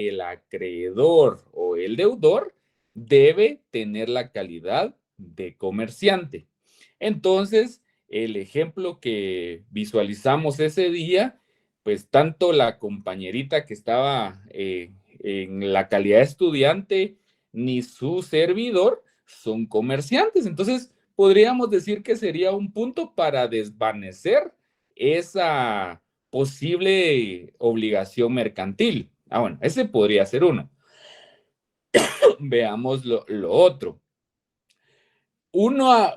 el acreedor o el deudor debe tener la calidad de comerciante. Entonces, el ejemplo que visualizamos ese día, pues tanto la compañerita que estaba en la calidad de estudiante, ni su servidor son comerciantes. Entonces, podríamos decir que sería un punto para desvanecer esa posible obligación mercantil. Bueno, ese podría ser uno. Veamos lo otro. Una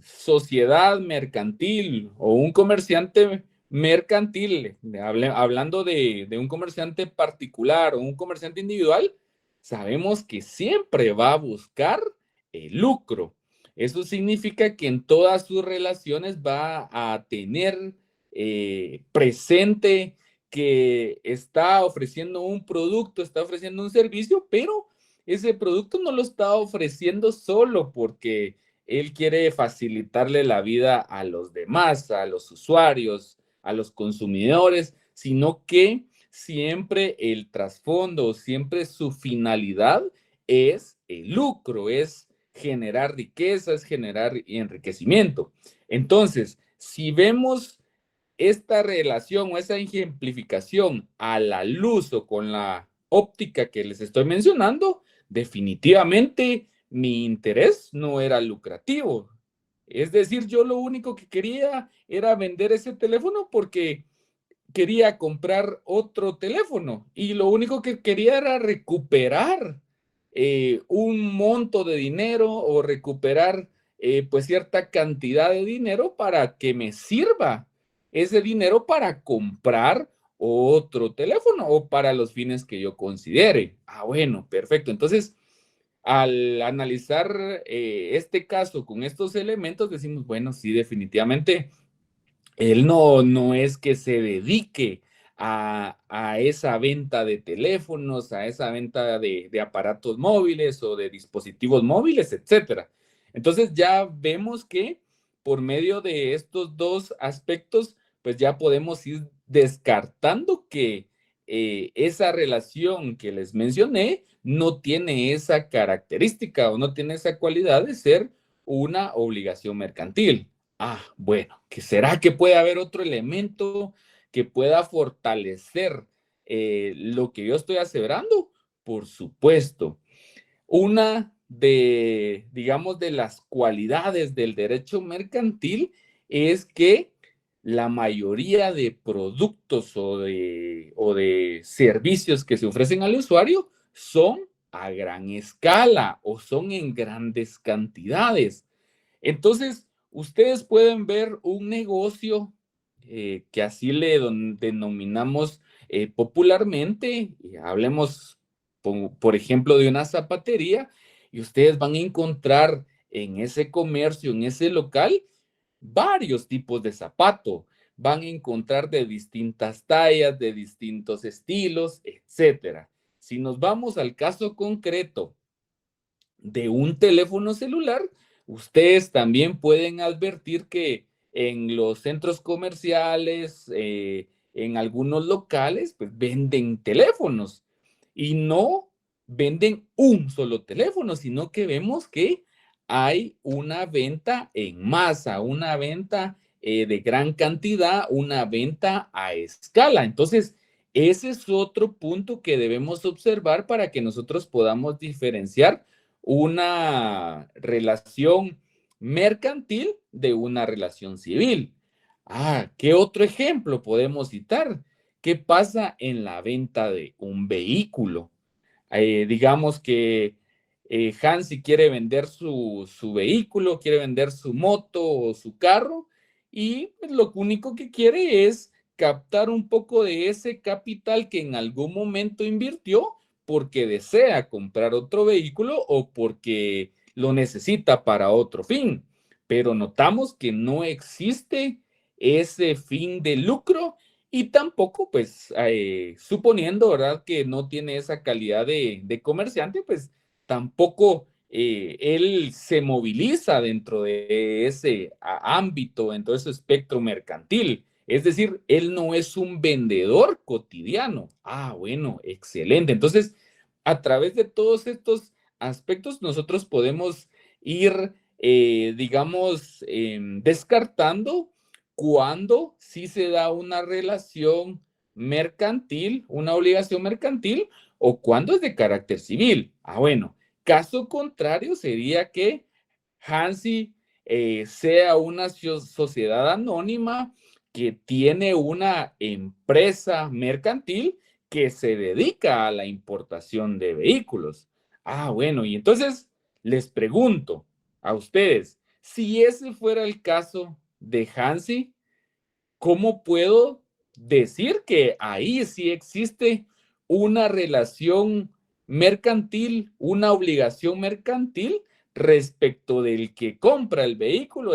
sociedad mercantil o un comerciante mercantil, hablando de un comerciante particular o un comerciante individual, sabemos que siempre va a buscar el lucro. Eso significa que en todas sus relaciones va a tener presente que está ofreciendo un producto, está ofreciendo un servicio, pero ese producto no lo está ofreciendo solo porque él quiere facilitarle la vida a los demás, a los usuarios, a los consumidores, sino que siempre el trasfondo, siempre su finalidad es el lucro, es generar riqueza, es generar enriquecimiento. Entonces, si vemos esta relación o esa ejemplificación a la luz o con la óptica que les estoy mencionando, definitivamente mi interés no era lucrativo. Es decir, yo lo único que quería era vender ese teléfono porque quería comprar otro teléfono y lo único que quería era recuperar un monto de dinero o recuperar pues cierta cantidad de dinero para que me sirva ese dinero para comprar otro teléfono o para los fines que yo considere. Bueno, perfecto. Entonces, al analizar este caso con estos elementos, decimos, bueno, sí, definitivamente él no es que se dedique a esa venta de teléfonos, a esa venta de aparatos móviles o de dispositivos móviles, etcétera. Entonces ya vemos que por medio de estos dos aspectos, pues ya podemos ir descartando que esa relación que les mencioné no tiene esa característica o no tiene esa cualidad de ser una obligación mercantil. Bueno, ¿que será que puede haber otro elemento que pueda fortalecer lo que yo estoy aseverando? Por supuesto. Una de, digamos, de las cualidades del derecho mercantil es que la mayoría de productos o de servicios que se ofrecen al usuario son a gran escala o son en grandes cantidades. Entonces, ustedes pueden ver un negocio que así le denominamos popularmente, hablemos, por ejemplo, de una zapatería, y ustedes van a encontrar en ese comercio, en ese local, varios tipos de zapato. Van a encontrar de distintas tallas, de distintos estilos, etcétera. Si nos vamos al caso concreto de un teléfono celular, ustedes también pueden advertir que en los centros comerciales, en algunos locales, pues venden teléfonos y no venden un solo teléfono, sino que vemos que hay una venta en masa, una venta de gran cantidad, una venta a escala. Entonces, ese es otro punto que debemos observar para que nosotros podamos diferenciar una relación mercantil de una relación civil. ¿Qué otro ejemplo podemos citar? ¿Qué pasa en la venta de un vehículo? Digamos que Hansi quiere vender su vehículo, quiere vender su moto o su carro y pues, lo único que quiere es captar un poco de ese capital que en algún momento invirtió porque desea comprar otro vehículo o porque lo necesita para otro fin. Pero notamos que no existe ese fin de lucro y tampoco, pues, suponiendo, ¿verdad?, que no tiene esa calidad de comerciante, pues tampoco él se moviliza dentro de ese ámbito, dentro de ese espectro mercantil. Es decir, él no es un vendedor cotidiano. Ah, bueno, excelente. Entonces, a través de todos estos aspectos, nosotros podemos ir, digamos, descartando cuándo sí se da una relación mercantil, una obligación mercantil, o cuándo es de carácter civil. Ah, bueno, caso contrario sería que Hansi sea una sociedad anónima que tiene una empresa mercantil que se dedica a la importación de vehículos. Ah, bueno, y entonces les pregunto a ustedes, si ese fuera el caso de Hansi, ¿cómo puedo decir que ahí sí existe una relación mercantil, una obligación mercantil respecto del que compra el vehículo,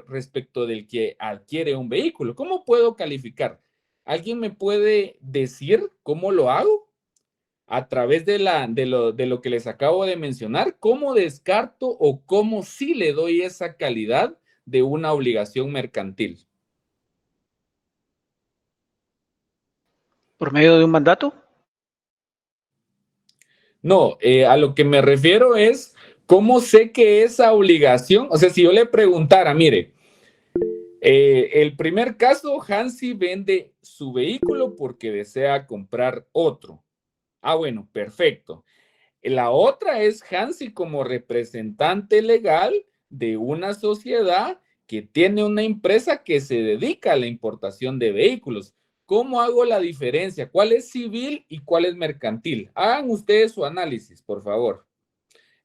respecto del que adquiere un vehículo? ¿Cómo puedo calificar? ¿Alguien me puede decir cómo lo hago? A través de lo que les acabo de mencionar, ¿cómo descarto o cómo sí le doy esa calidad de una obligación mercantil? ¿Por medio de un mandato? No, a lo que me refiero es cómo sé que esa obligación, o sea, si yo le preguntara, mire, el primer caso, Hansi vende su vehículo porque desea comprar otro. Ah, bueno, perfecto. La otra es Hansi como representante legal de una sociedad que tiene una empresa que se dedica a la importación de vehículos. ¿Cómo hago la diferencia? ¿Cuál es civil y cuál es mercantil? Hagan ustedes su análisis, por favor.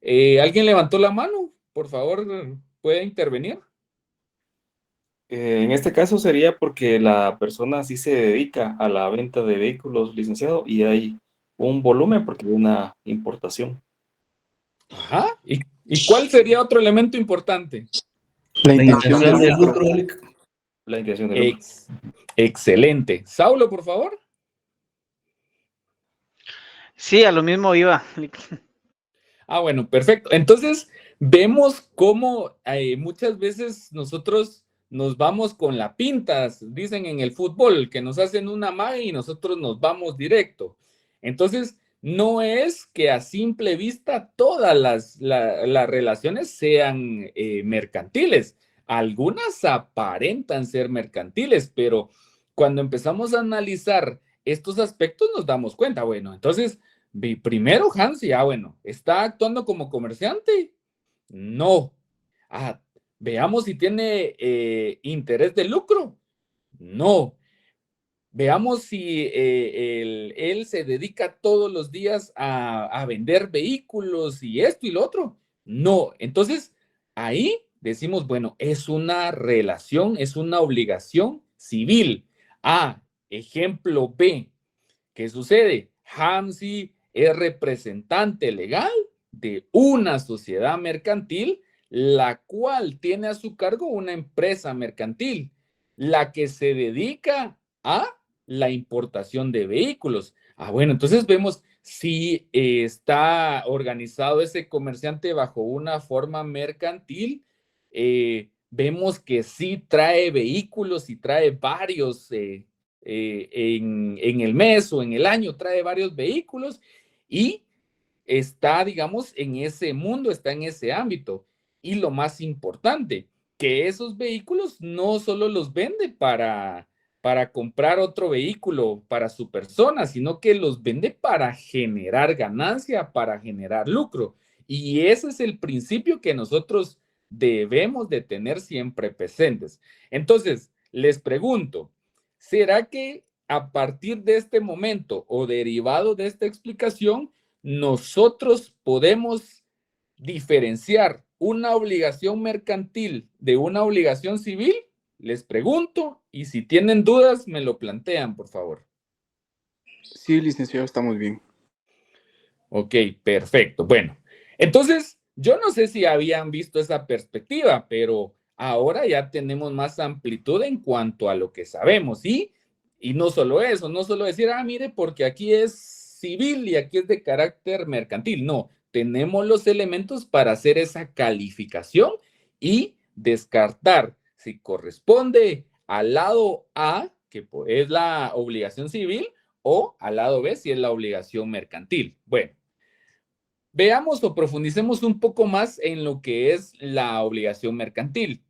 ¿Alguien levantó la mano? Por favor, ¿puede intervenir? En este caso sería porque la persona sí se dedica a la venta de vehículos, licenciado, y hay un volumen porque hay una importación. Ajá. ¿Y cuál sería otro elemento importante? La La intención intención de de lucro. lucro. La intención de lucro. Excelente. Saulo, por favor. Sí, a lo mismo iba. Ah, bueno, perfecto. Entonces, vemos cómo muchas veces nosotros nos vamos con la pinta, dicen en el fútbol, que nos hacen una magia y nosotros nos vamos directo. Entonces, no es que a simple vista todas las relaciones sean mercantiles. Algunas aparentan ser mercantiles, pero cuando empezamos a analizar estos aspectos nos damos cuenta, bueno, entonces primero Hansi, bueno, ¿está actuando como comerciante? No. Ah, veamos si tiene interés de lucro. No. Veamos si él se dedica todos los días a vender vehículos y esto y lo otro. No. Entonces, ahí decimos, bueno, es una relación, es una obligación civil. A, ejemplo B, ¿qué sucede? Hamsi es representante legal de una sociedad mercantil, la cual tiene a su cargo una empresa mercantil, la que se dedica a la importación de vehículos. Ah, bueno, entonces vemos si está organizado ese comerciante bajo una forma mercantil. Vemos que sí trae vehículos y trae varios en el mes o en el año, trae varios vehículos y está, digamos, en ese mundo, está en ese ámbito. Y lo más importante, que esos vehículos no solo los vende para comprar otro vehículo para su persona, sino que los vende para generar ganancia, para generar lucro. Y ese es el principio que nosotros debemos de tener siempre presentes. Entonces, les pregunto, ¿será que a partir de este momento o derivado de esta explicación, nosotros podemos diferenciar una obligación mercantil de una obligación civil? Les pregunto y si tienen dudas me lo plantean, por favor. Sí, licenciado, estamos bien. Ok, perfecto. Bueno, entonces yo no sé si habían visto esa perspectiva, pero ahora ya tenemos más amplitud en cuanto a lo que sabemos, ¿sí? Y no solo eso, no solo decir, mire, porque aquí es civil y aquí es de carácter mercantil. No, tenemos los elementos para hacer esa calificación y descartar si corresponde al lado A, que es la obligación civil, o al lado B, si es la obligación mercantil. Bueno, veamos o profundicemos un poco más en lo que es la obligación mercantil.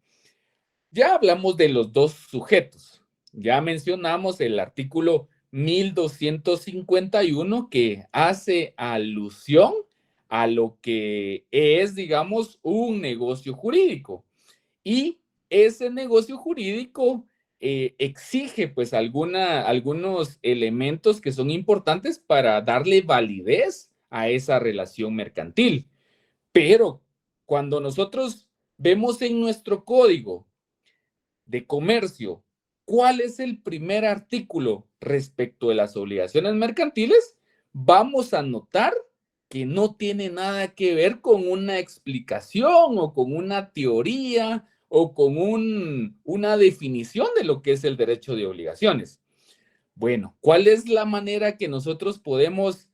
Ya hablamos de los dos sujetos. Ya mencionamos el artículo 1251 que hace alusión a lo que es, digamos, un negocio jurídico. Y ese negocio jurídico exige pues algunos elementos que son importantes para darle validez a esa relación mercantil. Pero cuando nosotros vemos en nuestro código de comercio cuál es el primer artículo respecto de las obligaciones mercantiles, vamos a notar que no tiene nada que ver con una explicación o con una teoría o con una definición de lo que es el derecho de obligaciones. Bueno, ¿cuál es la manera que nosotros podemos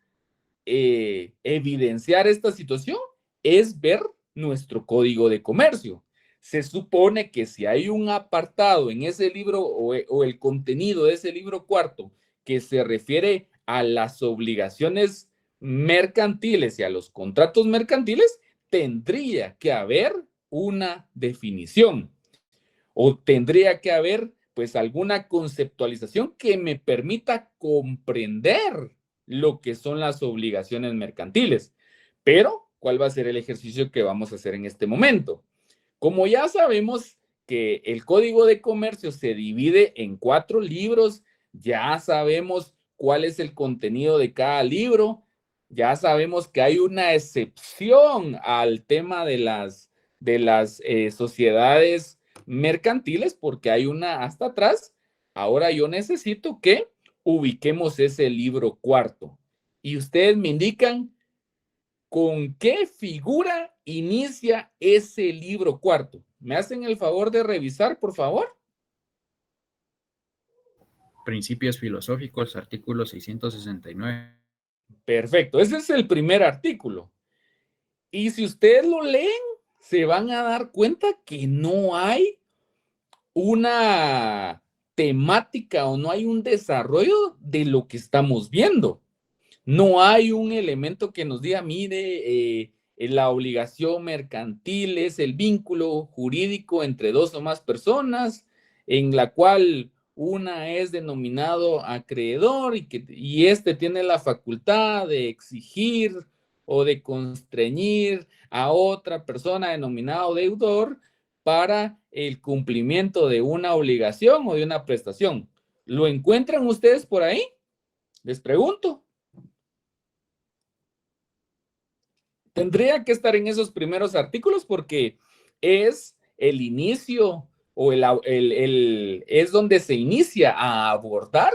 evidenciar esta situación? Es ver nuestro código de comercio. Se supone que si hay un apartado en ese libro o el contenido de ese libro cuarto que se refiere a las obligaciones mercantiles y a los contratos mercantiles, tendría que haber una definición o tendría que haber pues alguna conceptualización que me permita comprender lo que son las obligaciones mercantiles. Pero, ¿cuál va a ser el ejercicio que vamos a hacer en este momento? Como ya sabemos que el Código de Comercio se divide en 4 libros, ya sabemos cuál es el contenido de cada libro, ya sabemos que hay una excepción al tema de las sociedades mercantiles porque hay una hasta atrás. Ahora yo necesito que ubiquemos ese libro cuarto y ustedes me indican con qué figura inicia ese libro cuarto. ¿Me hacen el favor de revisar, por favor? Principios filosóficos, artículo 669. Perfecto, ese es el primer artículo. Y si ustedes lo leen, se van a dar cuenta que no hay una temática o no hay un desarrollo de lo que estamos viendo. No hay un elemento que nos diga, mire, la obligación mercantil es el vínculo jurídico entre 2 o más personas, en la cual una es denominado acreedor y este tiene la facultad de exigir o de constreñir a otra persona denominado deudor para el cumplimiento de una obligación o de una prestación. ¿Lo encuentran ustedes por ahí? Les pregunto. Tendría que estar en esos primeros artículos porque es el inicio o es donde se inicia a abordar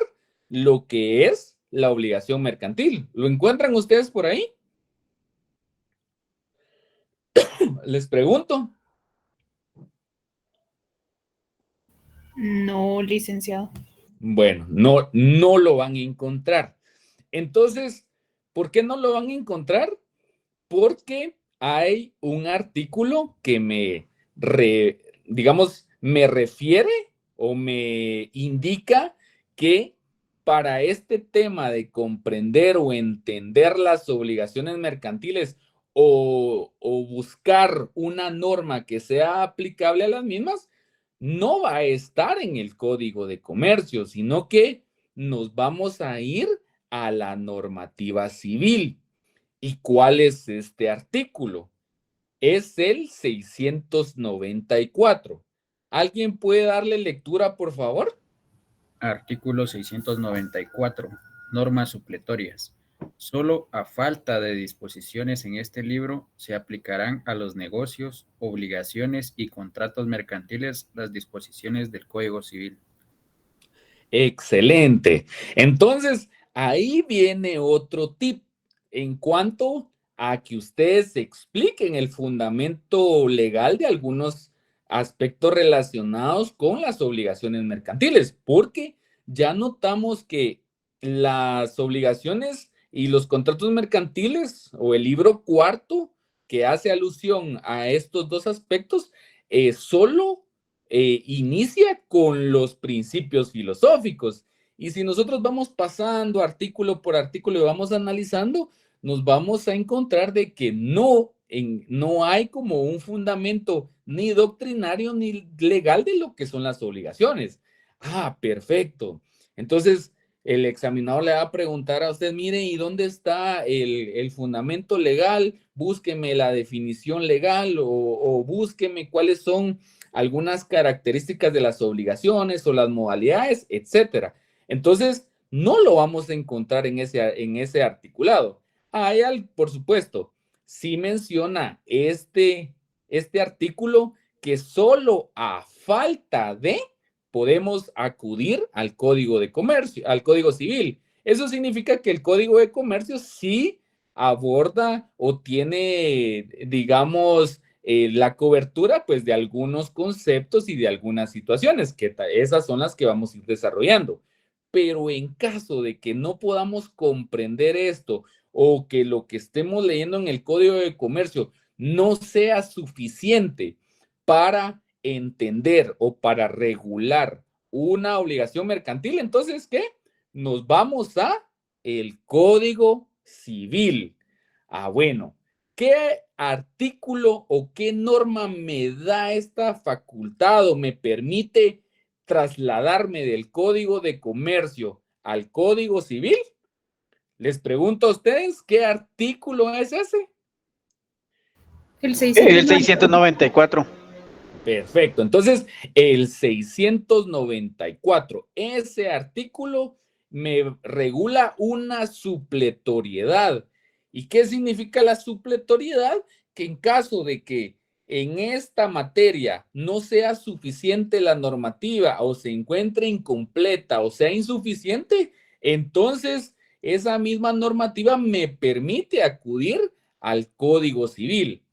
lo que es la obligación mercantil. ¿Lo encuentran ustedes por ahí? Les pregunto. No, licenciado. Bueno, no lo van a encontrar. Entonces, ¿por qué no lo van a encontrar? Porque hay un artículo que me refiere o me indica que para este tema de comprender o entender las obligaciones mercantiles o buscar una norma que sea aplicable a las mismas, no va a estar en el Código de Comercio, sino que nos vamos a ir a la normativa civil. ¿Y cuál es este artículo? Es el 694. ¿Alguien puede darle lectura, por favor? Artículo 694. Normas supletorias. Solo a falta de disposiciones en este libro se aplicarán a los negocios, obligaciones y contratos mercantiles las disposiciones del Código Civil. Excelente. Entonces, ahí viene otro tip en cuanto a que ustedes expliquen el fundamento legal de algunos aspectos relacionados con las obligaciones mercantiles, porque ya notamos que las obligaciones y los contratos mercantiles o el libro cuarto que hace alusión a estos dos aspectos solo inicia con los principios filosóficos. Y si nosotros vamos pasando artículo por artículo y vamos analizando, nos vamos a encontrar de que no hay como un fundamento ni doctrinario ni legal de lo que son las obligaciones. Ah, perfecto. Entonces, el examinador le va a preguntar a usted, mire, ¿y dónde está el fundamento legal? Búsqueme la definición legal o búsqueme cuáles son algunas características de las obligaciones o las modalidades, etcétera. Entonces, no lo vamos a encontrar en ese articulado. Por supuesto, sí menciona este artículo que solo a falta de podemos acudir al Código de Comercio, al Código Civil. Eso significa que el Código de Comercio sí aborda o tiene, digamos, la cobertura pues de algunos conceptos y de algunas situaciones, que esas son las que vamos a ir desarrollando. Pero en caso de que no podamos comprender esto o que lo que estemos leyendo en el Código de Comercio no sea suficiente para entender o para regular una obligación mercantil, entonces, ¿qué? Nos vamos a el Código Civil. Bueno, ¿qué artículo o qué norma me da esta facultad o me permite trasladarme del Código de Comercio al Código Civil? Les pregunto a ustedes, ¿qué artículo es ese? El 694. Perfecto. Entonces, el 694, ese artículo me regula una supletoriedad. ¿Y qué significa la supletoriedad? Que en caso de que en esta materia no sea suficiente la normativa o se encuentre incompleta o sea insuficiente, entonces esa misma normativa me permite acudir al Código Civil.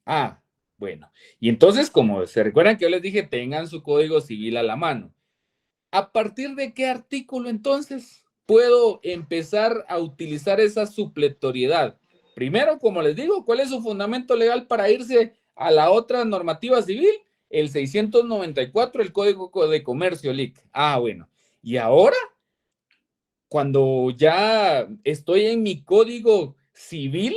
Bueno, y entonces, como se recuerdan que yo les dije, tengan su Código Civil a la mano. ¿A partir de qué artículo entonces puedo empezar a utilizar esa supletoriedad? Primero, como les digo, ¿cuál es su fundamento legal para irse a la otra normativa civil? El 694, el Código de Comercio, LIC. Bueno. Y ahora, cuando ya estoy en mi Código Civil,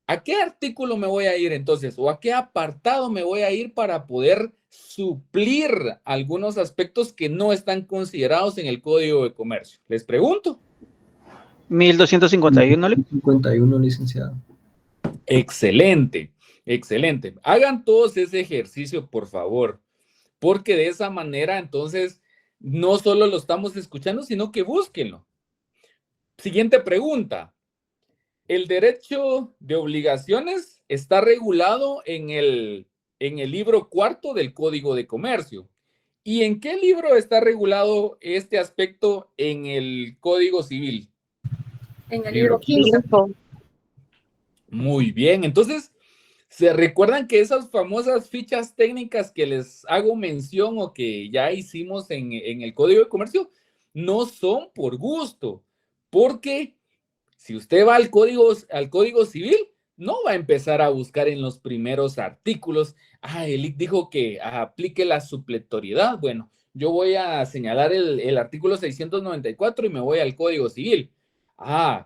¿a qué artículo me voy a ir entonces? ¿O a qué apartado me voy a ir para poder suplir algunos aspectos que no están considerados en el Código de Comercio? Les pregunto. 1251, ¿le? 51, licenciado. Excelente, excelente. Hagan todos ese ejercicio, por favor, porque de esa manera, entonces, no solo lo estamos escuchando, sino que búsquenlo. Siguiente pregunta. El derecho de obligaciones está regulado en el libro cuarto del Código de Comercio. ¿Y en qué libro está regulado este aspecto en el Código Civil? En el libro quinto. Muy bien, entonces, ¿se recuerdan que esas famosas fichas técnicas que les hago mención o que ya hicimos en el Código de Comercio no son por gusto? Porque si usted va al Código Civil, no va a empezar a buscar en los primeros artículos. El IC dijo que aplique la supletoriedad. Bueno, yo voy a señalar el artículo 694 y me voy al Código Civil.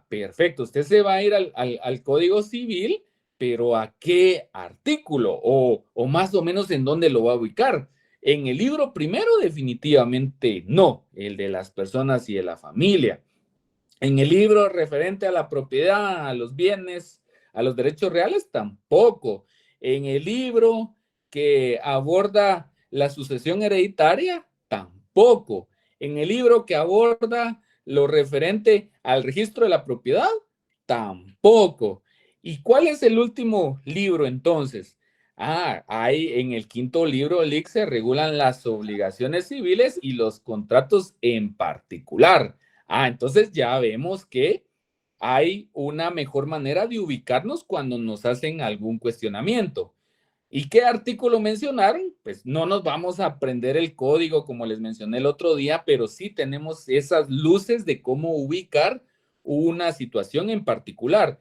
Perfecto. Usted se va a ir al Código Civil, pero ¿a qué artículo? O más o menos en dónde lo va a ubicar. En el libro primero, definitivamente no, el de las personas y de la familia. En el libro referente a la propiedad, a los bienes, a los derechos reales, tampoco. En el libro que aborda la sucesión hereditaria, tampoco. En el libro que aborda lo referente al registro de la propiedad, tampoco. ¿Y cuál es el último libro entonces? En el quinto libro del IC se regulan las obligaciones civiles y los contratos en particular. Entonces ya vemos que hay una mejor manera de ubicarnos cuando nos hacen algún cuestionamiento. ¿Y qué artículo mencionaron? Pues no nos vamos a aprender el código como les mencioné el otro día, pero sí tenemos esas luces de cómo ubicar una situación en particular.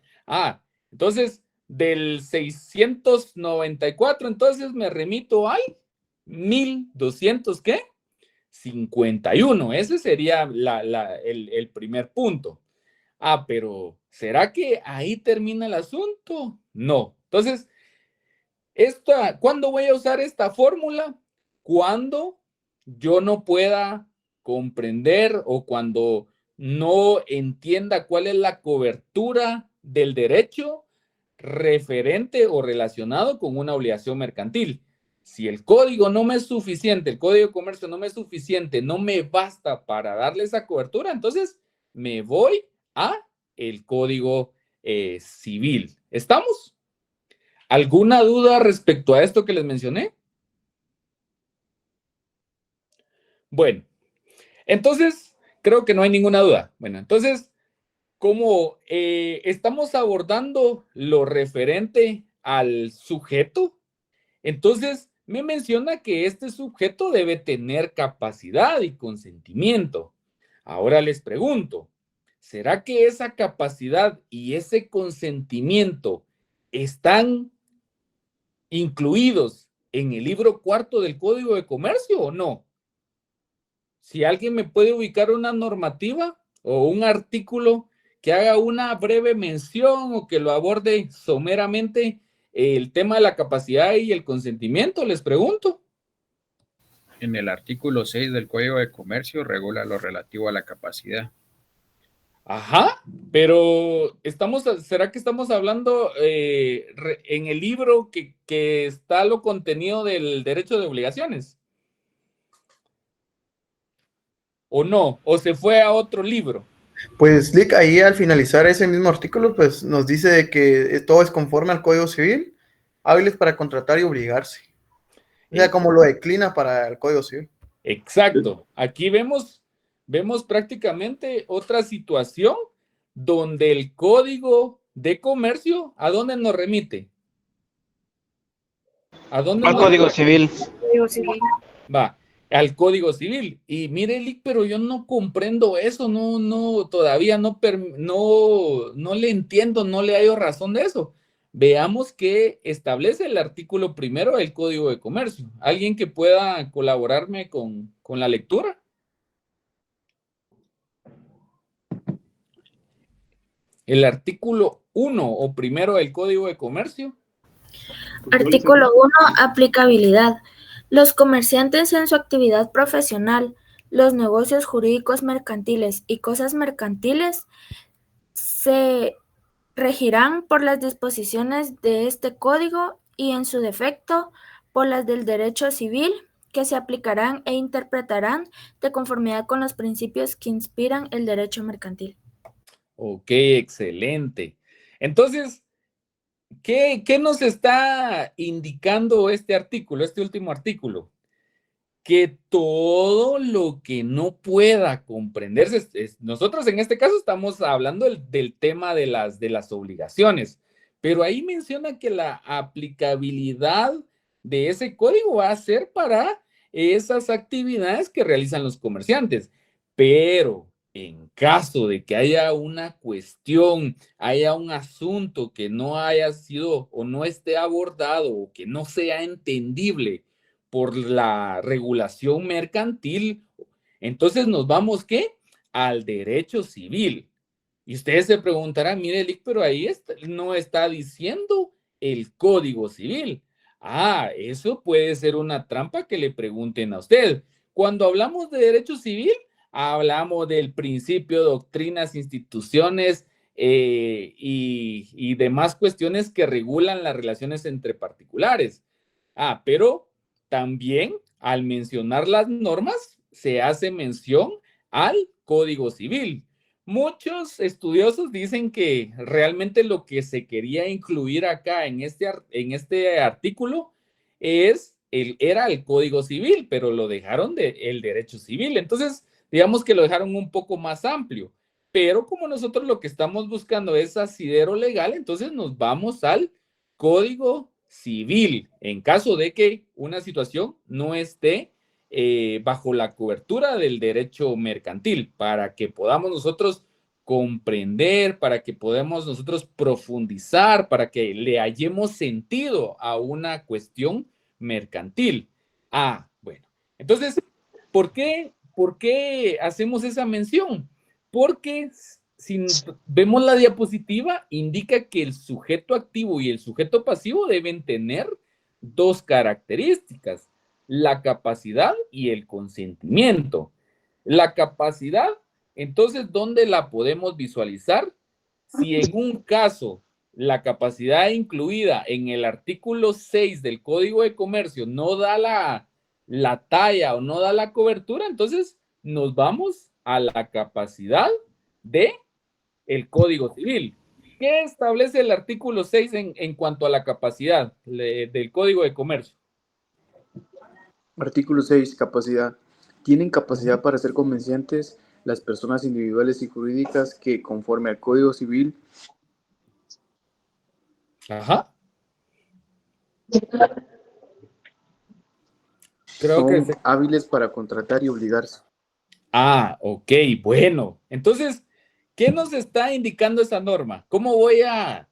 Entonces del 694, entonces me remito al 1200, ¿qué? 51. Ese sería el primer punto. Ah, pero ¿será que ahí termina el asunto? No. Entonces, ¿cuándo voy a usar esta fórmula? Cuando yo no pueda comprender o cuando no entienda cuál es la cobertura del derecho referente o relacionado con una obligación mercantil. Si el código no me es suficiente, el código de comercio no me es suficiente, no me basta para darle esa cobertura, entonces me voy a el código civil. ¿Estamos? ¿Alguna duda respecto a esto que les mencioné? Bueno, entonces creo que no hay ninguna duda. Bueno, entonces, como estamos abordando lo referente al sujeto, entonces me menciona que este sujeto debe tener capacidad y consentimiento. Ahora les pregunto, ¿será que esa capacidad y ese consentimiento están incluidos en el libro cuarto del Código de Comercio o no? Si alguien me puede ubicar una normativa o un artículo que haga una breve mención o que lo aborde someramente el tema de la capacidad y el consentimiento, les pregunto. En el artículo 6 del Código de Comercio regula lo relativo a la capacidad. Ajá, pero ¿será que estamos hablando en el libro que está lo contenido del derecho de obligaciones? ¿O no? ¿O se fue a otro libro? Pues Lick, ahí al finalizar ese mismo artículo, pues nos dice de que todo es conforme al Código Civil, hábiles para contratar y obligarse. O sea, como lo declina para el Código Civil. Exacto. Aquí vemos prácticamente otra situación donde el Código de Comercio, ¿a dónde nos remite? ¿A dónde Al Código Civil. Código Civil. Va, al Código Civil. Y mire, Lick, pero yo no comprendo eso, todavía no le entiendo, no le hallo razón de eso. Veamos qué establece el artículo primero del Código de Comercio. ¿Alguien que pueda colaborarme con la lectura? El artículo 1 o primero del Código de Comercio. Artículo 1. Aplicabilidad. Los comerciantes en su actividad profesional, los negocios jurídicos mercantiles y cosas mercantiles se regirán por las disposiciones de este código y, en su defecto, por las del derecho civil, que se aplicarán e interpretarán de conformidad con los principios que inspiran el derecho mercantil. Ok, excelente. Entonces, ¿qué nos está indicando este artículo, este último artículo? Que todo lo que no pueda comprenderse, nosotros en este caso estamos hablando del tema de las obligaciones, pero ahí menciona que la aplicabilidad de ese código va a ser para esas actividades que realizan los comerciantes, pero en caso de que haya una cuestión, haya un asunto que no haya sido o no esté abordado o que no sea entendible por la regulación mercantil, entonces nos vamos, ¿qué? Al derecho civil. Y ustedes se preguntarán, mire, Lick, pero ahí no está diciendo el Código Civil. Ah, eso puede ser una trampa que le pregunten a usted. Cuando hablamos de derecho civil, hablamos del principio, doctrinas, instituciones y demás cuestiones que regulan las relaciones entre particulares. Ah, pero también, al mencionar las normas, se hace mención al Código Civil. Muchos estudiosos dicen que realmente lo que se quería incluir acá en este artículo era el Código Civil, pero lo dejaron el derecho civil. Entonces, digamos que lo dejaron un poco más amplio. Pero como nosotros lo que estamos buscando es asidero legal, entonces nos vamos al Código Civil, en caso de que una situación no esté bajo la cobertura del derecho mercantil, para que podamos nosotros comprender, para que podamos nosotros profundizar, para que le hallemos sentido a una cuestión mercantil. Ah, bueno. Entonces, ¿por qué hacemos esa mención? Porque si vemos la diapositiva, indica que el sujeto activo y el sujeto pasivo deben tener dos características, la capacidad y el consentimiento. La capacidad, entonces, ¿dónde la podemos visualizar? Si en un caso la capacidad incluida en el artículo 6 del Código de Comercio no da la talla o no da la cobertura, entonces nos vamos a la capacidad de el Código Civil. ¿Qué establece el artículo 6 en cuanto a la capacidad del Código de Comercio? Artículo 6. Capacidad. Tienen capacidad para ser convencientes las personas individuales y jurídicas que, conforme al Código Civil, Ajá. son hábiles para contratar y obligarse. Ah, ok, bueno. Entonces, ¿qué nos está indicando esa norma? ¿Cómo voy a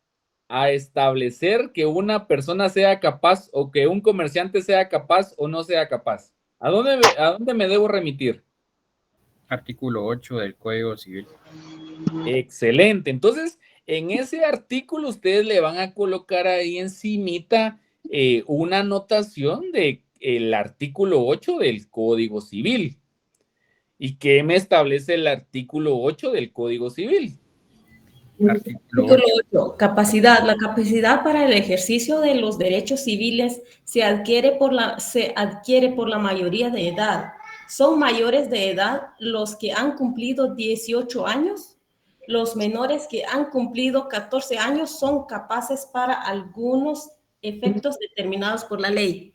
establecer que una persona sea capaz o que un comerciante sea capaz o no sea capaz? ¿A dónde me debo remitir? Artículo 8 del Código Civil. Excelente. Entonces, en ese artículo ustedes le van a colocar ahí encimita una anotación de el artículo 8 del Código Civil. ¿Y qué me establece el artículo 8 del Código Civil? Artículo 8. Capacidad. La capacidad para el ejercicio de los derechos civiles se adquiere por la mayoría de edad. Son mayores de edad los que han cumplido 18 años. Los menores que han cumplido 14 años son capaces para algunos efectos determinados por la ley.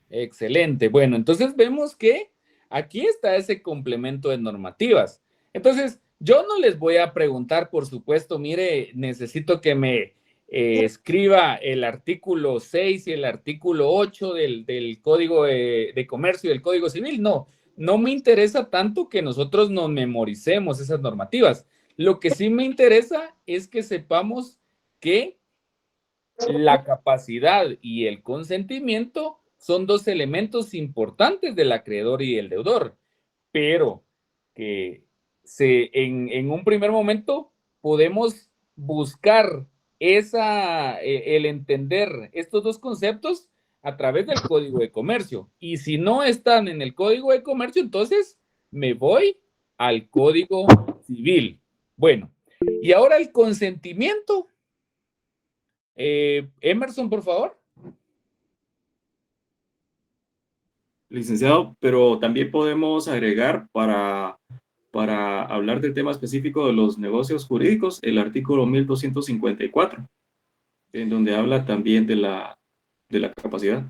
Excelente. Bueno, entonces vemos que aquí está ese complemento de normativas. Entonces, yo no les voy a preguntar, por supuesto, mire, necesito que me escriba el artículo 6 y el artículo 8 del Código de Comercio y del Código Civil. No me interesa tanto que nosotros nos memoricemos esas normativas. Lo que sí me interesa es que sepamos que la capacidad y el consentimiento son dos elementos importantes del acreedor y el deudor, pero que en un primer momento podemos buscar el entender estos dos conceptos a través del Código de Comercio. Y si no están en el Código de Comercio, entonces me voy al Código Civil. Bueno, y ahora el consentimiento. Emerson, por favor. Licenciado, pero también podemos agregar para hablar del tema específico de los negocios jurídicos, el artículo 1254, en donde habla también de la capacidad.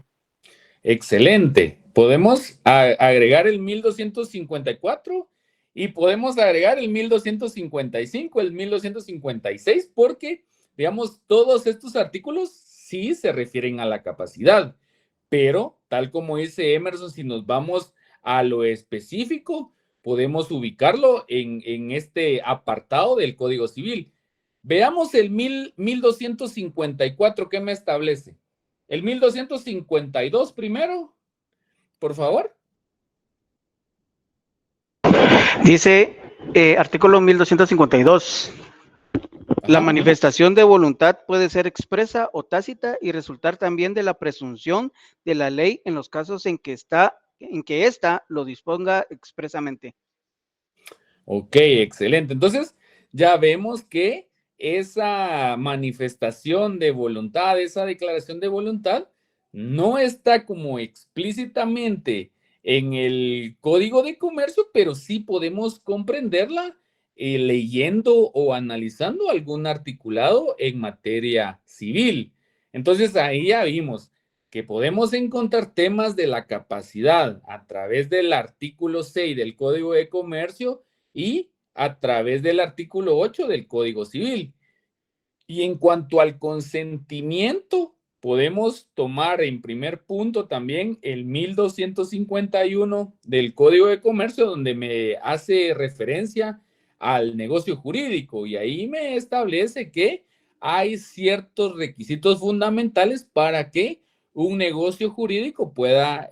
Excelente. Podemos agregar el 1254 y podemos agregar el 1255, el 1256, porque, digamos, todos estos artículos sí se refieren a la capacidad, pero tal como dice Emerson, si nos vamos a lo específico, podemos ubicarlo en este apartado del Código Civil. Veamos el 1254, ¿qué me establece? El 1252 primero, por favor. Dice artículo 1252. La manifestación de voluntad puede ser expresa o tácita y resultar también de la presunción de la ley en los casos en que ésta lo disponga expresamente. Ok, excelente. Entonces, ya vemos que esa manifestación de voluntad, esa declaración de voluntad, no está como explícitamente en el Código de Comercio, pero sí podemos comprenderla leyendo o analizando algún articulado en materia civil. Entonces, ahí ya vimos que podemos encontrar temas de la capacidad a través del artículo 6 del Código de Comercio y a través del artículo 8 del Código Civil. Y en cuanto al consentimiento, podemos tomar en primer punto también el 1251 del Código de Comercio, donde me hace referencia al negocio jurídico, y ahí me establece que hay ciertos requisitos fundamentales para que un negocio jurídico pueda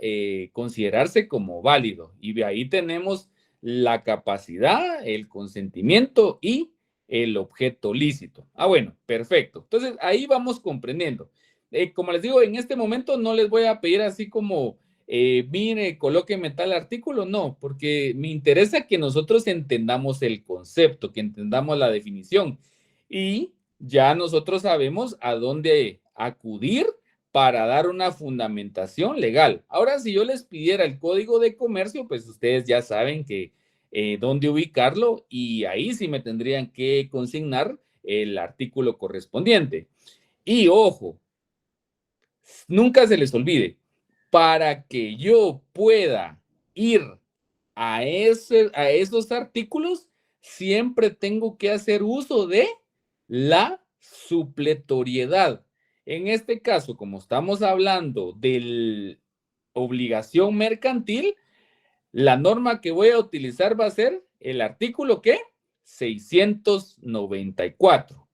considerarse como válido. Y de ahí tenemos la capacidad, el consentimiento y el objeto lícito. Bueno, perfecto. Entonces, ahí vamos comprendiendo. Como les digo, en este momento no les voy a pedir así como, mire, colóqueme tal artículo, no, porque me interesa que nosotros entendamos el concepto, que entendamos la definición y ya nosotros sabemos a dónde acudir para dar una fundamentación legal. Ahora, si yo les pidiera el código de comercio, pues ustedes ya saben que dónde ubicarlo y ahí sí me tendrían que consignar el artículo correspondiente. Y ojo, nunca se les olvide, para que yo pueda ir a esos artículos, siempre tengo que hacer uso de la supletoriedad. En este caso, como estamos hablando de obligación mercantil, la norma que voy a utilizar va a ser el artículo, ¿qué? 694.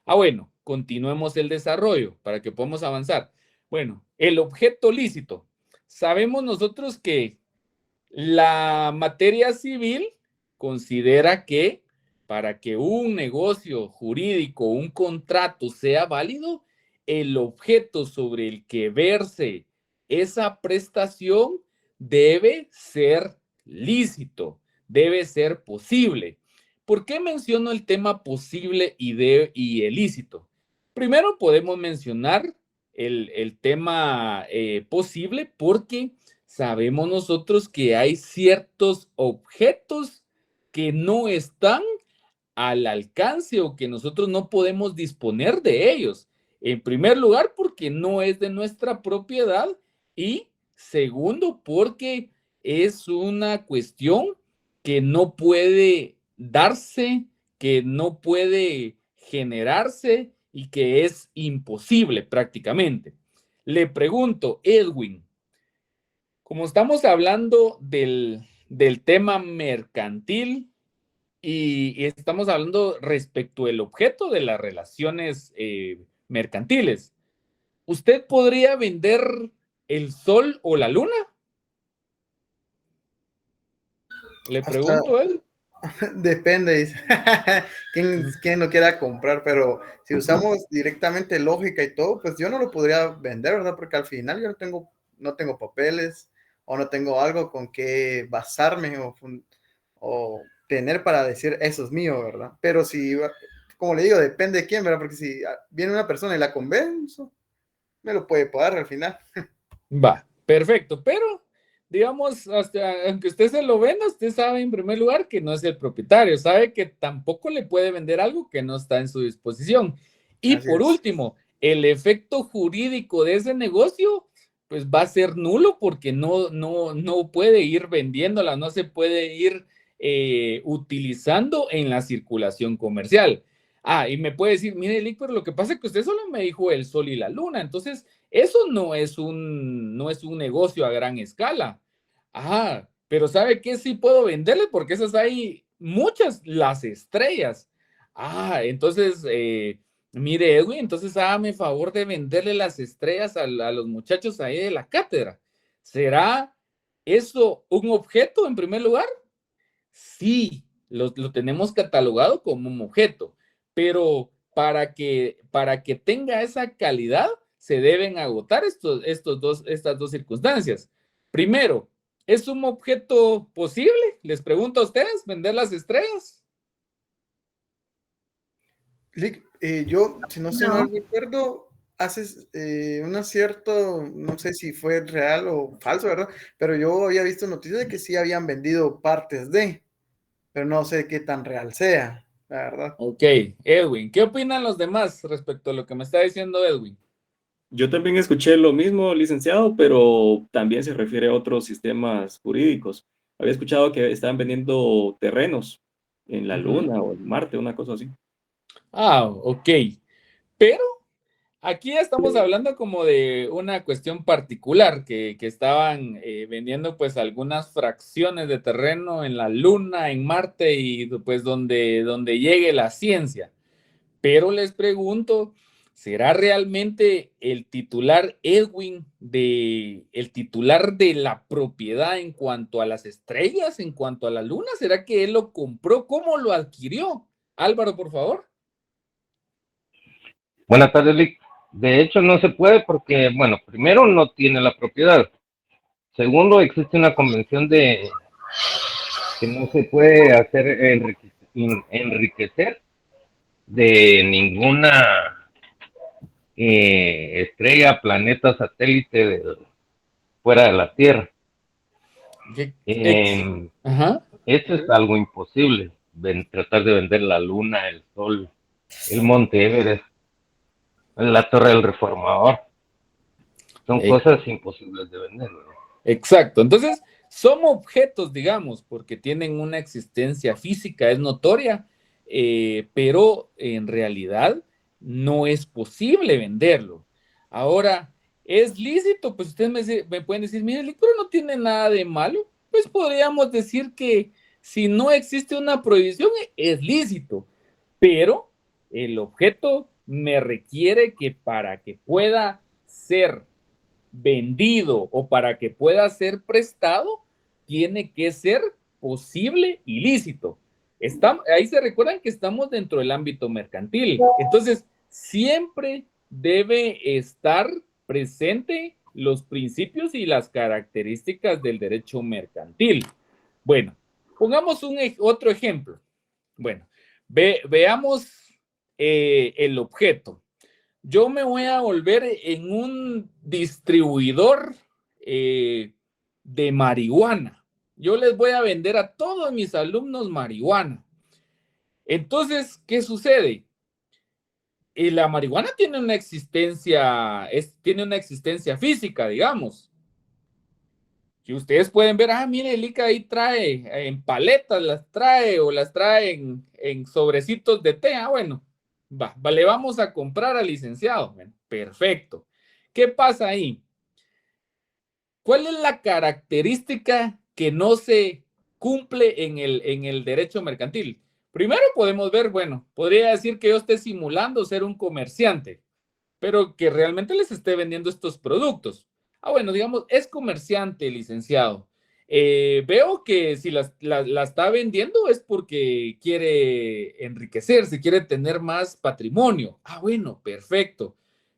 Bueno, continuemos el desarrollo para que podamos avanzar. Bueno, el objeto lícito. Sabemos nosotros que la materia civil considera que para que un negocio jurídico, un contrato sea válido, el objeto sobre el que verse esa prestación debe ser lícito, debe ser posible. ¿Por qué menciono el tema posible y ilícito? Primero podemos mencionar el tema posible porque sabemos nosotros que hay ciertos objetos que no están al alcance o que nosotros no podemos disponer de ellos. En primer lugar, porque no es de nuestra propiedad y segundo, porque es una cuestión que no puede darse, que no puede generarse y que es imposible prácticamente. Le pregunto, Edwin, como estamos hablando del tema mercantil y estamos hablando respecto al objeto de las relaciones mercantiles, ¿usted podría vender el sol o la luna? Le pregunto a él. Depende, dice. ¿Quién lo quiera comprar? Pero si usamos directamente lógica y todo, pues yo no lo podría vender, ¿verdad? Porque al final yo no tengo papeles o no tengo algo con que basarme o tener para decir eso es mío, ¿verdad? Pero si, como le digo, depende de quién, ¿verdad? Porque si viene una persona y la convenzo, me lo puede pagar al final. Va, perfecto, pero digamos, hasta aunque usted se lo venda, usted sabe en primer lugar que no es el propietario, sabe que tampoco le puede vender algo que no está en su disposición. Y Así por es. último, el efecto jurídico de ese negocio, pues va a ser nulo porque no puede ir vendiéndola, no se puede ir utilizando en la circulación comercial. Y me puede decir, mire, Lick, pero lo que pasa es que usted solo me dijo el sol y la luna, entonces eso no es un negocio a gran escala. Pero ¿sabe qué? Sí puedo venderle porque esas hay muchas, las estrellas. Entonces, mire, Edwin, entonces hágame favor de venderle las estrellas a los muchachos ahí de la cátedra. ¿Será eso un objeto en primer lugar? Sí, lo tenemos catalogado como un objeto, pero para que tenga esa calidad, se deben agotar estas dos circunstancias. Primero, ¿es un objeto posible? Les pregunto a ustedes, ¿vender las estrellas? Lick, yo, si no se mal recuerdo, haces un acierto, no sé si fue real o falso, ¿verdad? Pero yo había visto noticias de que sí habían vendido partes pero no sé qué tan real sea, la verdad. Ok, Edwin, ¿qué opinan los demás respecto a lo que me está diciendo Edwin? Yo también escuché lo mismo, licenciado, pero también se refiere a otros sistemas jurídicos. Había escuchado que estaban vendiendo terrenos en la Luna o en Marte, una cosa así. Ok. Pero aquí estamos hablando como de una cuestión particular, que estaban vendiendo pues algunas fracciones de terreno en la Luna, en Marte y pues donde llegue la ciencia. Pero les pregunto, ¿será realmente el titular Edwin el titular de la propiedad en cuanto a las estrellas, en cuanto a la luna? ¿Será que él lo compró? ¿Cómo lo adquirió? Álvaro, por favor. Buenas tardes, Lick. De hecho, no se puede porque, bueno, primero no tiene la propiedad. Segundo, existe una convención de que no se puede hacer enriquecer de ninguna estrella, planeta, satélite fuera de la Tierra. Esto es algo imposible, tratar de vender la luna, el sol, el Monte Everest, la Torre del Reformador. Son cosas imposibles de vender, ¿no? Exacto. Entonces, son objetos, digamos, porque tienen una existencia física, es notoria, pero en realidad no es posible venderlo. Ahora, ¿es lícito? Pues ustedes me pueden decir, mire, el libro no tiene nada de malo. Pues podríamos decir que si no existe una prohibición, es lícito, pero el objeto me requiere que para que pueda ser vendido o para que pueda ser prestado, tiene que ser posible y lícito. Ahí se recuerdan que estamos dentro del ámbito mercantil. Entonces, siempre debe estar presente los principios y las características del derecho mercantil. Bueno, pongamos otro ejemplo. Bueno, veamos el objeto. Yo me voy a volver en un distribuidor de marihuana. Yo les voy a vender a todos mis alumnos marihuana. Entonces, ¿qué sucede? La marihuana tiene una existencia, física, digamos. Que ustedes pueden ver, mire, el ICA ahí trae en paletas, las trae o las trae en sobrecitos de té. Bueno. Le vamos a comprar al licenciado. Bueno, perfecto. ¿Qué pasa ahí? ¿Cuál es la característica que no se cumple en el derecho mercantil? Primero podemos ver, bueno, podría decir que yo esté simulando ser un comerciante, pero que realmente les esté vendiendo estos productos. Bueno, digamos, es comerciante, licenciado. Veo que si la está vendiendo es porque quiere enriquecerse, quiere tener más patrimonio. Bueno, perfecto.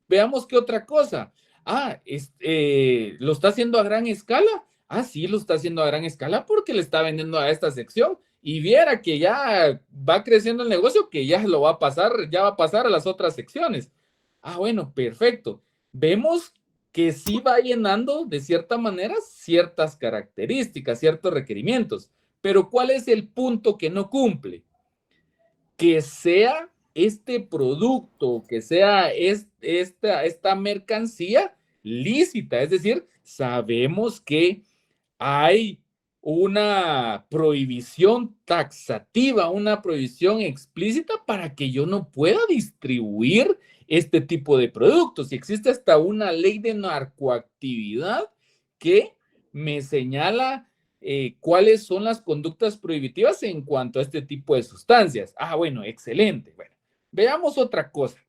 Veamos qué otra cosa. ¿Lo está haciendo a gran escala? Sí, lo está haciendo a gran escala porque le está vendiendo a esta sección y viera que ya va creciendo el negocio, que ya va a pasar a las otras secciones. Bueno, perfecto. Vemos que sí va llenando de cierta manera ciertas características, ciertos requerimientos. Pero ¿cuál es el punto que no cumple? Que sea este producto, que sea esta mercancía lícita. Es decir, sabemos que hay una prohibición taxativa, una prohibición explícita para que yo no pueda distribuir este tipo de productos. Y existe hasta una ley de narcoactividad que me señala cuáles son las conductas prohibitivas en cuanto a este tipo de sustancias. Bueno, excelente. Bueno, veamos otra cosa.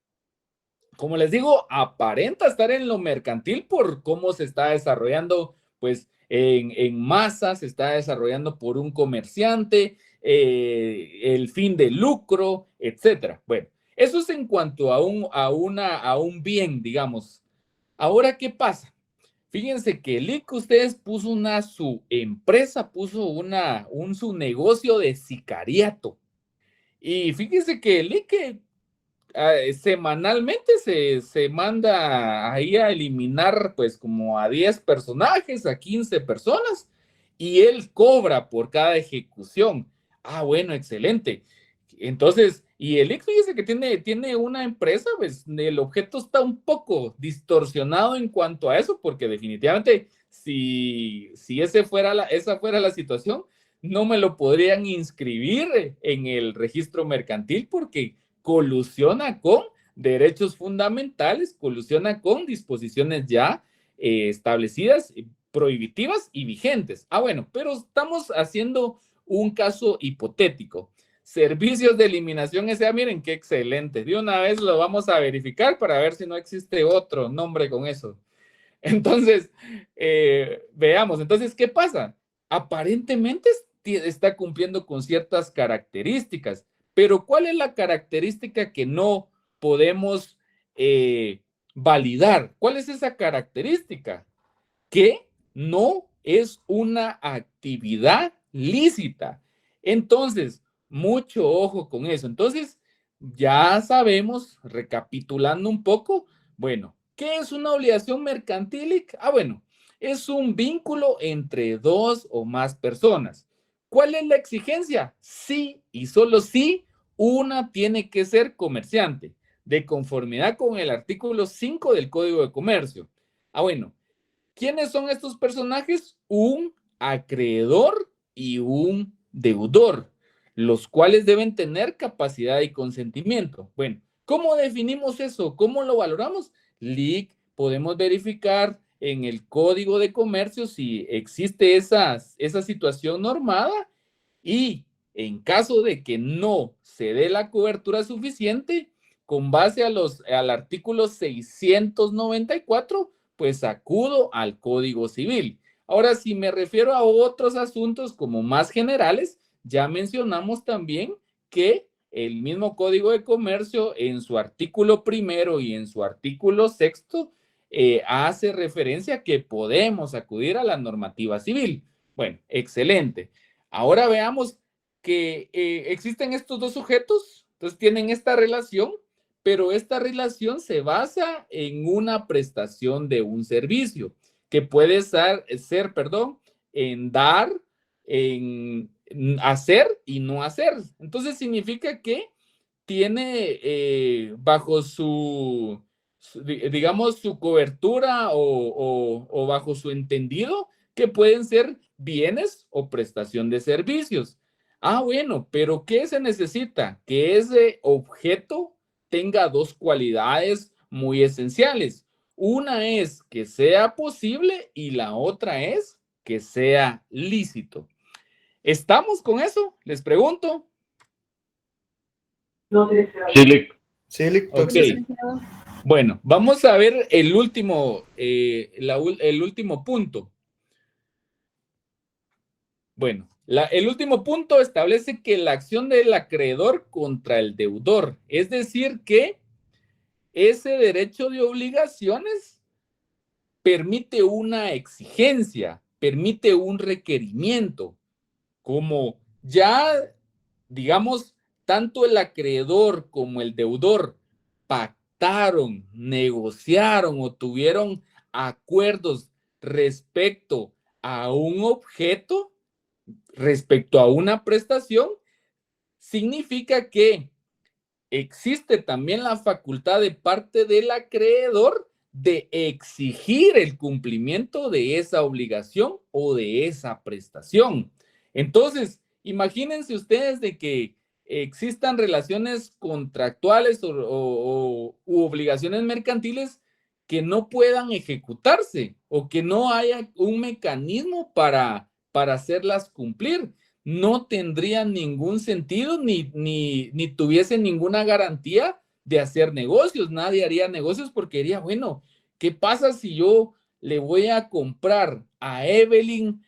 Como les digo, aparenta estar en lo mercantil por cómo se está desarrollando, pues, en masa, se está desarrollando por un comerciante, el fin de lucro, etcétera. Bueno, eso es en cuanto a un bien, digamos. Ahora, ¿qué pasa? Fíjense que el IC, ustedes puso su empresa, puso su negocio de sicariato. Y fíjense que el IC semanalmente se manda ahí a eliminar pues como a 10 personajes, a 15 personas, y él cobra por cada ejecución. Bueno, excelente. Entonces, y el IC, fíjese que tiene una empresa, pues el objeto está un poco distorsionado en cuanto a eso, porque definitivamente si esa fuera la situación, no me lo podrían inscribir en el registro mercantil porque colusiona con derechos fundamentales, colusiona con disposiciones ya establecidas, prohibitivas y vigentes. Bueno, pero estamos haciendo un caso hipotético. servicios de eliminación S.A. Miren qué excelente. De una vez lo vamos a verificar para ver si no existe otro nombre con eso. Entonces, veamos. Entonces, ¿qué pasa? Aparentemente está cumpliendo con ciertas características, pero ¿cuál es la característica que no podemos validar? ¿Cuál es esa característica? Que no es una actividad lícita. Entonces, mucho ojo con eso. Entonces, ya sabemos, recapitulando un poco, bueno, ¿qué es una obligación mercantil? Bueno, es un vínculo entre dos o más personas. ¿Cuál es la exigencia? Sí y solo sí, una tiene que ser comerciante, de conformidad con el artículo 5 del Código de Comercio. Bueno, ¿quiénes son estos personajes? Un acreedor y un deudor, los cuales deben tener capacidad y consentimiento. Bueno, ¿cómo definimos eso? ¿Cómo lo valoramos? LIC, podemos verificar en el Código de Comercio si existe esa situación normada y en caso de que no se dé la cobertura suficiente, con base al artículo 694, pues acudo al Código Civil. Ahora, si me refiero a otros asuntos como más generales, ya mencionamos también que el mismo Código de Comercio en su artículo 1 y en su artículo 6 hace referencia a que podemos acudir a la normativa civil. Bueno, excelente. Ahora veamos que existen estos dos sujetos, entonces tienen esta relación, pero esta relación se basa en una prestación de un servicio, que puede ser, en dar, en hacer y no hacer. Entonces significa que tiene bajo digamos, su cobertura o bajo su entendido que pueden ser bienes o prestación de servicios. Bueno, pero ¿qué se necesita? Que ese objeto tenga dos cualidades muy esenciales. Una es que sea posible y la otra es que sea lícito. ¿Estamos con eso? Les pregunto. Sí, okay. Bueno, vamos a ver el último punto. Bueno, el último punto establece que la acción del acreedor contra el deudor, es decir, que ese derecho de obligaciones permite una exigencia, permite un requerimiento, como ya, digamos, tanto el acreedor como el deudor pactaron, negociaron o tuvieron acuerdos respecto a un objeto, respecto a una prestación, significa que existe también la facultad de parte del acreedor de exigir el cumplimiento de esa obligación o de esa prestación. Entonces, imagínense ustedes de que existan relaciones contractuales u obligaciones mercantiles que no puedan ejecutarse o que no haya un mecanismo para hacerlas cumplir. No tendrían ningún sentido ni tuviesen ninguna garantía de hacer negocios. Nadie haría negocios porque diría, bueno, ¿qué pasa si yo le voy a comprar a Evelyn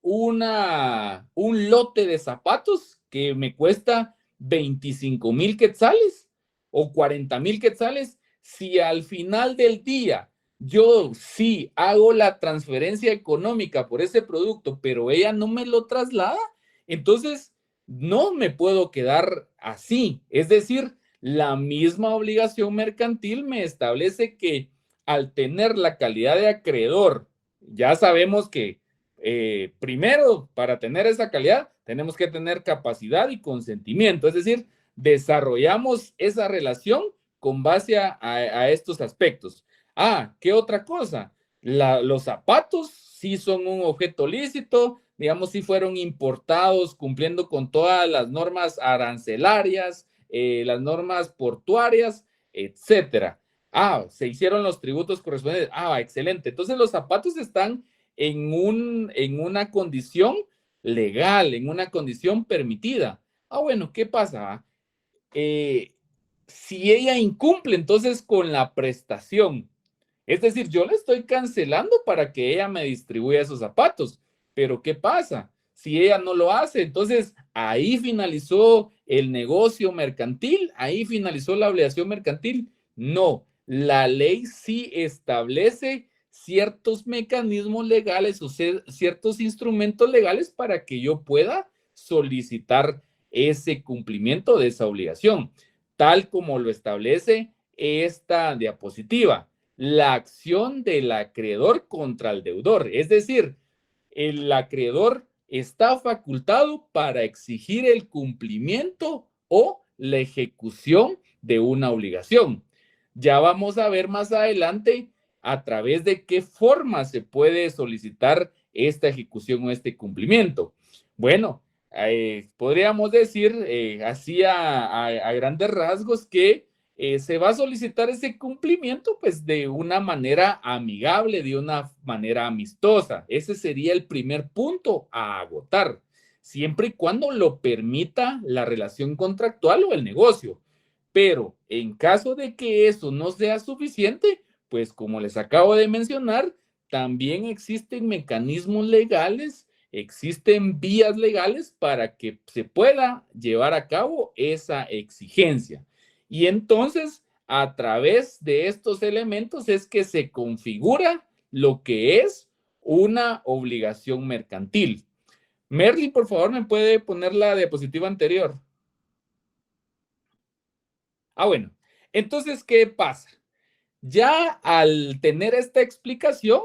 un lote de zapatos que me cuesta 25,000 quetzales o 40,000 quetzales? Si al final del día yo sí hago la transferencia económica por ese producto, pero ella no me lo traslada, entonces no me puedo quedar así. Es decir, la misma obligación mercantil me establece que al tener la calidad de acreedor, ya sabemos que primero, para tener esa calidad, tenemos que tener capacidad y consentimiento. Es decir, desarrollamos esa relación con base a estos aspectos. ¿Qué otra cosa? Los zapatos sí son un objeto lícito, digamos, sí fueron importados cumpliendo con todas las normas arancelarias, las normas portuarias, etcétera. Se hicieron los tributos correspondientes. Excelente. Entonces los zapatos están en una condición legal, en una condición permitida. Bueno, ¿qué pasa? Si ella incumple entonces con la prestación, es decir, yo le estoy cancelando para que ella me distribuya esos zapatos, pero ¿qué pasa? Si ella no lo hace, entonces ahí finalizó el negocio mercantil, ahí finalizó la obligación mercantil. No, la ley sí establece ciertos mecanismos legales o ciertos instrumentos legales para que yo pueda solicitar ese cumplimiento de esa obligación, tal como lo establece esta diapositiva. La acción del acreedor contra el deudor, es decir, el acreedor está facultado para exigir el cumplimiento o la ejecución de una obligación. Ya vamos a ver más adelante a través de qué forma se puede solicitar esta ejecución o este cumplimiento. Bueno, podríamos decir así a grandes rasgos que se va a solicitar ese cumplimiento pues de una manera amigable, de una manera amistosa. Ese sería el primer punto a agotar, siempre y cuando lo permita la relación contractual o el negocio. Pero en caso de que eso no sea suficiente, pues como les acabo de mencionar, también existen mecanismos legales, existen vías legales para que se pueda llevar a cabo esa exigencia. Y entonces, a través de estos elementos es que se configura lo que es una obligación mercantil. Merly, por favor, ¿me puede poner la diapositiva anterior? Bueno, entonces, ¿qué pasa? Ya al tener esta explicación,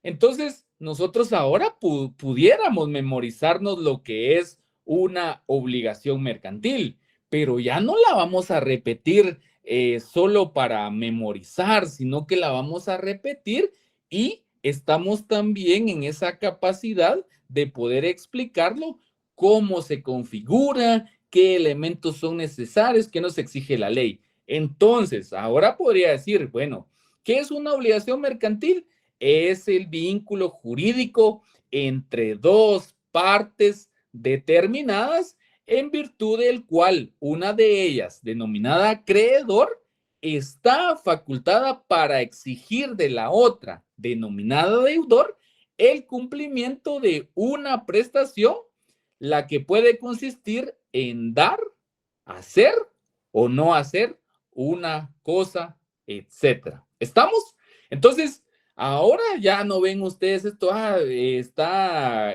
entonces nosotros ahora pudiéramos memorizarnos lo que es una obligación mercantil, pero ya no la vamos a repetir solo para memorizar, sino que la vamos a repetir y estamos también en esa capacidad de poder explicarlo, cómo se configura, qué elementos son necesarios, qué nos exige la ley. Entonces, ahora podría decir, bueno, ¿qué es una obligación mercantil? Es el vínculo jurídico entre dos partes determinadas en virtud del cual una de ellas, denominada acreedor, está facultada para exigir de la otra, denominada deudor, el cumplimiento de una prestación, la que puede consistir en dar, hacer o no hacer una cosa, etcétera. ¿Estamos? Entonces, ahora ya no ven ustedes esto, está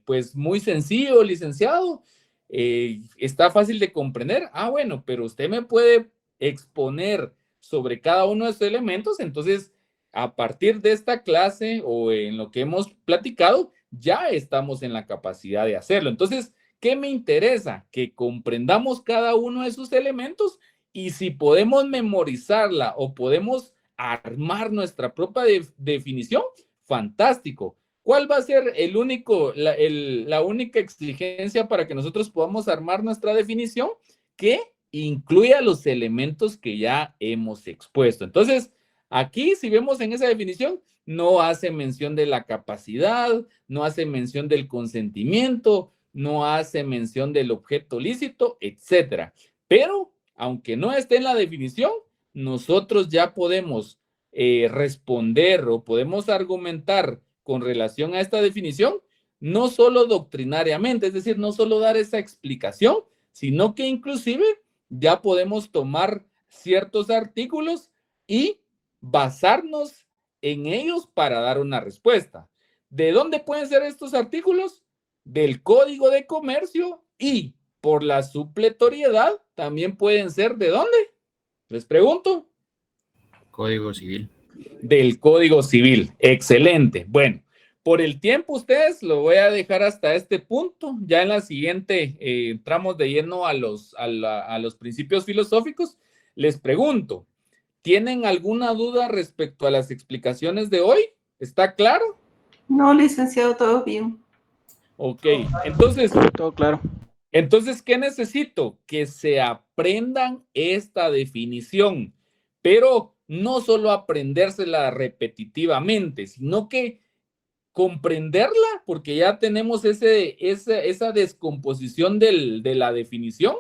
pues muy sencillo, licenciado, está fácil de comprender. Bueno, pero usted me puede exponer sobre cada uno de estos elementos, entonces, a partir de esta clase o en lo que hemos platicado, ya estamos en la capacidad de hacerlo. Entonces, ¿qué me interesa? Que comprendamos cada uno de esos elementos y si podemos memorizarla o podemos armar nuestra propia definición, fantástico. ¿Cuál va a ser la única exigencia para que nosotros podamos armar nuestra definición? Que incluya los elementos que ya hemos expuesto. Entonces, aquí, si vemos en esa definición, no hace mención de la capacidad, no hace mención del consentimiento, no hace mención del objeto lícito, etcétera. Pero, aunque no esté en la definición, nosotros ya podemos responder o podemos argumentar con relación a esta definición, no solo doctrinariamente, es decir, no solo dar esa explicación, sino que inclusive ya podemos tomar ciertos artículos y basarnos en ellos para dar una respuesta. ¿De dónde pueden ser estos artículos? Del Código de Comercio y por la supletoriedad también pueden ser ¿de dónde? Les pregunto. Código Civil. Del Código Civil. Excelente. Bueno, por el tiempo ustedes lo voy a dejar hasta este punto. Ya en la siguiente entramos de lleno a los principios filosóficos. Les pregunto, ¿tienen alguna duda respecto a las explicaciones de hoy? ¿Está claro? No, licenciado, todo bien. Ok, entonces, todo claro. Entonces, ¿qué necesito? Que se aprendan esta definición, pero no solo aprendérsela repetitivamente, sino que comprenderla, porque ya tenemos esa descomposición de la definición,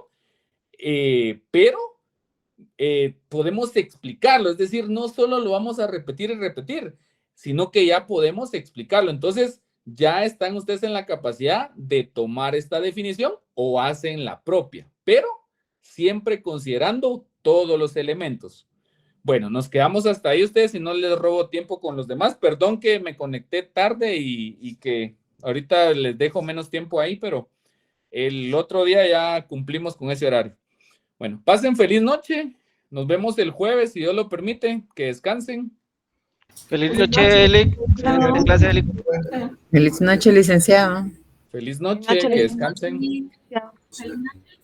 pero podemos explicarlo, es decir, no solo lo vamos a repetir y repetir, sino que ya podemos explicarlo. Entonces, ya están ustedes en la capacidad de tomar esta definición o hacen la propia, pero siempre considerando todos los elementos. Bueno, nos quedamos hasta ahí ustedes, si no les robo tiempo con los demás. Perdón que me conecté tarde y que ahorita les dejo menos tiempo ahí, pero el otro día ya cumplimos con ese horario. Bueno, pasen feliz noche. Nos vemos el jueves, si Dios lo permite. Que descansen. Feliz noche, Eli. Feliz clase, Eli. Feliz noche, licenciado. Feliz noche, que descansen. Feliz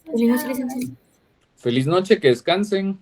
noche, licenciado. Feliz noche, que descansen.